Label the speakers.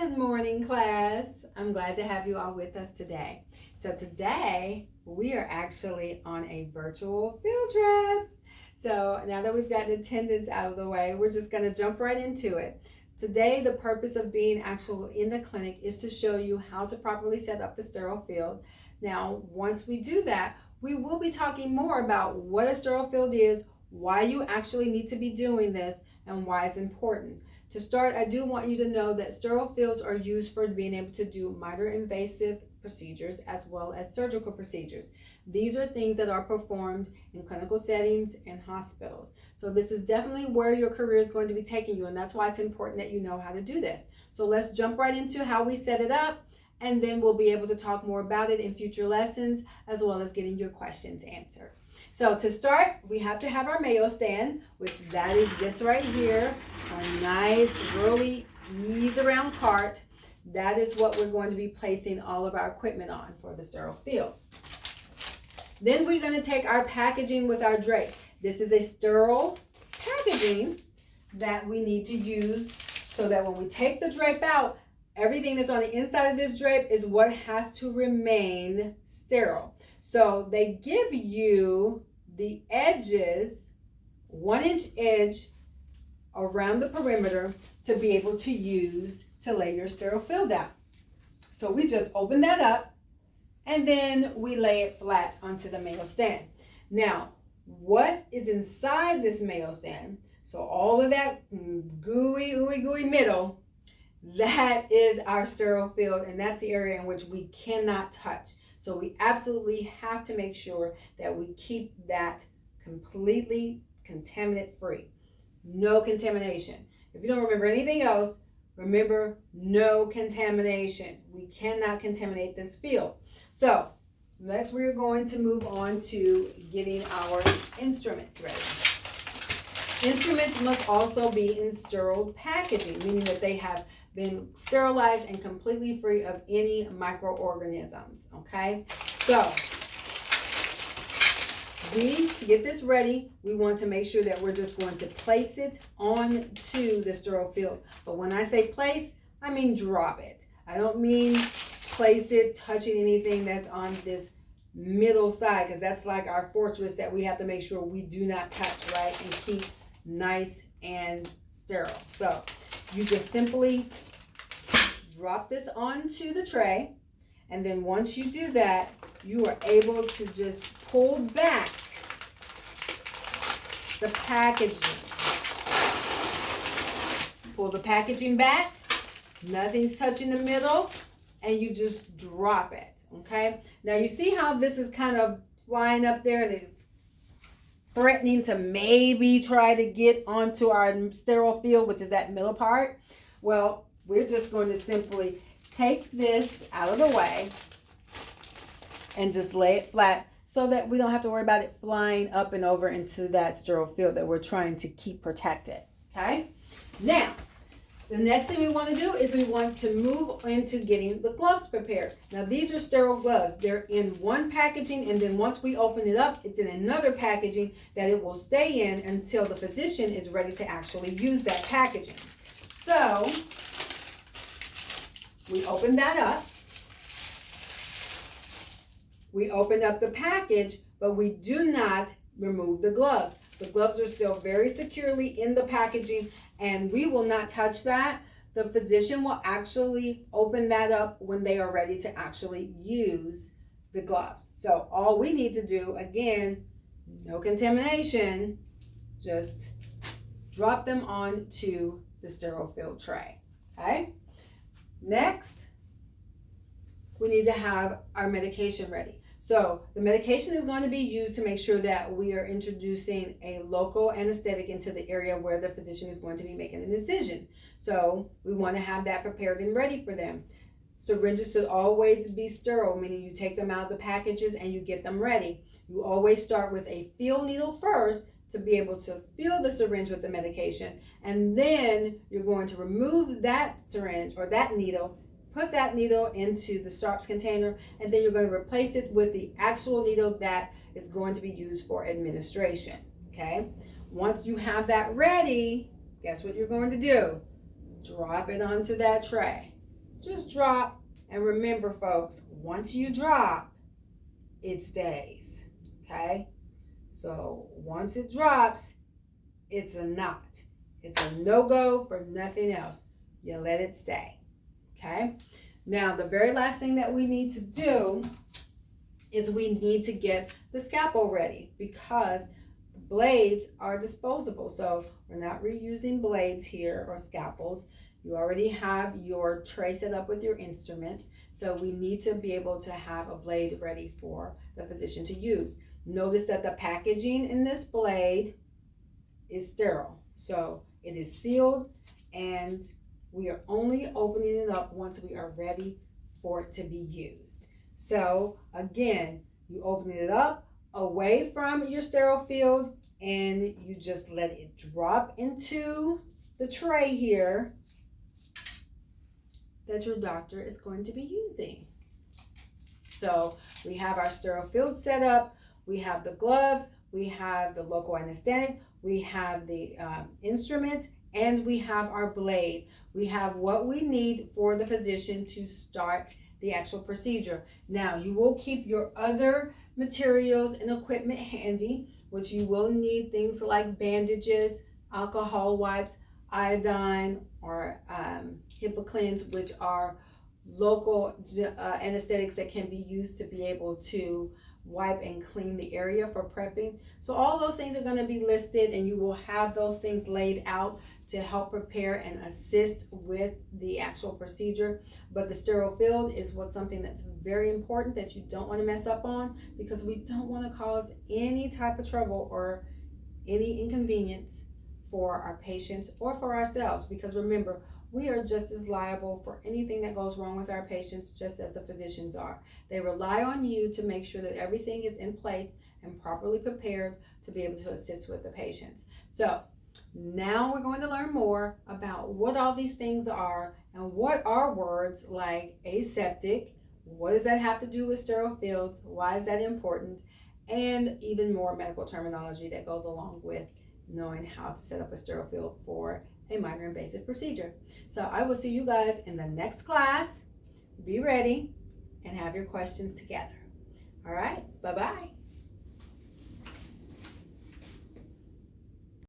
Speaker 1: Good morning, class. I'm glad to have you all with us today. So today we are actually on a virtual field trip. So now that we've gotten attendance out of the way, we're just going to jump right into it. Today, the purpose of being actual in the clinic is to show you how to properly set up the sterile field. Now, once we do that, we will be talking more about what a sterile field is, why you actually need to be doing this, and why it's important. To start, I do want you to know that sterile fields are used for being able to do minor invasive procedures as well as surgical procedures. These are things that are performed in clinical settings and hospitals. So this is definitely where your career is going to be taking you, and that's why it's important that you know how to do this. So let's jump right into how we set it up, and then we'll be able to talk more about it in future lessons as well as getting your questions answered. So to start, we have to have our Mayo stand, which that is this right here, a nice, really ease around cart. That is what we're going to be placing all of our equipment on for the sterile field. Then we're going to take our packaging with our drape. This is a sterile packaging that we need to use so that when we take the drape out, everything that's on the inside of this drape is what has to remain sterile. So they give you the edges, 1-inch edge around the perimeter to be able to use to lay your sterile field out. So we just open that up and then we lay it flat onto the Mayo stand. Now, what is inside this Mayo stand? So all of that gooey middle, that is our sterile field, and that's the area in which we cannot touch. So we absolutely have to make sure that we keep that completely contaminant free. No contamination. If you don't remember anything else, remember no contamination. We cannot contaminate this field. So next we're going to move on to getting our instruments ready. Instruments must also be in sterile packaging, meaning that they have been sterilized and completely free of any microorganisms, okay? So, to get this ready, we want to make sure that we're just going to place it onto the sterile field. But when I say place, I mean drop it. I don't mean place it touching anything that's on this middle side, because that's like our fortress that we have to make sure we do not touch, right? And keep nice and sterile. So you just simply drop this onto the tray, and then once you do that, you are able to just pull back the packaging. Pull the packaging back, nothing's touching the middle, and you just drop it, okay? Now you see how this is kind of flying up there and it's threatening to maybe try to get onto our sterile field, which is that middle part. Well, we're just going to simply take this out of the way and just lay it flat so that we don't have to worry about it flying up and over into that sterile field that we're trying to keep protected, okay? Now, the next thing we want to do is we want to move into getting the gloves prepared. Now, these are sterile gloves. They're in one packaging, and then once we open it up, it's in another packaging that it will stay in until the physician is ready to actually use that packaging. So, we open that up. We open up the package, but we do not remove the gloves. The gloves are still very securely in the packaging, and we will not touch that. The physician will actually open that up when they are ready to actually use the gloves. So all we need to do, again, no contamination, just drop them onto the sterile field tray, okay? Next, we need to have our medication ready. So the medication is going to be used to make sure that we are introducing a local anesthetic into the area where the physician is going to be making an incision. So we want to have that prepared and ready for them. Syringes should always be sterile, meaning you take them out of the packages and you get them ready. You always start with a fill needle first to be able to fill the syringe with the medication, and then you're going to remove that syringe or that needle, put that needle into the sharps container, and then you're going to replace it with the actual needle that is going to be used for administration, okay? Once you have that ready, guess what you're going to do? Drop it onto that tray. just drop. And remember, folks, once you drop, it stays. Okay? So once it drops, it's a knot. It's a no-go for nothing else. You let it stay. Okay? Now, the very last thing that we need to do is we need to get the scalpel ready, because blades are disposable. So we're not reusing blades here or scalpels. You already have your tray set up with your instruments. So we need to be able to have a blade ready for the physician to use. Notice that the packaging in this blade is sterile. So it is sealed, and we are only opening it up once we are ready for it to be used. So again, you open it up away from your sterile field, and you just let it drop into the tray here that your doctor is going to be using. So we have our sterile field set up, we have the gloves, we have the local anesthetic, we have the instruments, and we have our blade. We have what we need for the physician to start the actual procedure. Now, you will keep your other materials and equipment handy, which you will need things like bandages, alcohol wipes, iodine, or HIPAA, which are local anesthetics that can be used to be able to wipe and clean the area for prepping. So all those things are going to be listed, and you will have those things laid out to help prepare and assist with the actual procedure. But the sterile field is something that's very important that you don't want to mess up on, because we don't want to cause any type of trouble or any inconvenience for our patients or for ourselves, because remember, we are just as liable for anything that goes wrong with our patients just as the physicians are. They rely on you to make sure that everything is in place and properly prepared to be able to assist with the patients. So now we're going to learn more about what all these things are and what are words like aseptic. What does that have to do with sterile fields? Why is that important? And even more medical terminology that goes along with knowing how to set up a sterile field for a minor invasive procedure. So I will see you guys in the next class. Be ready and have your questions together. All right, bye-bye.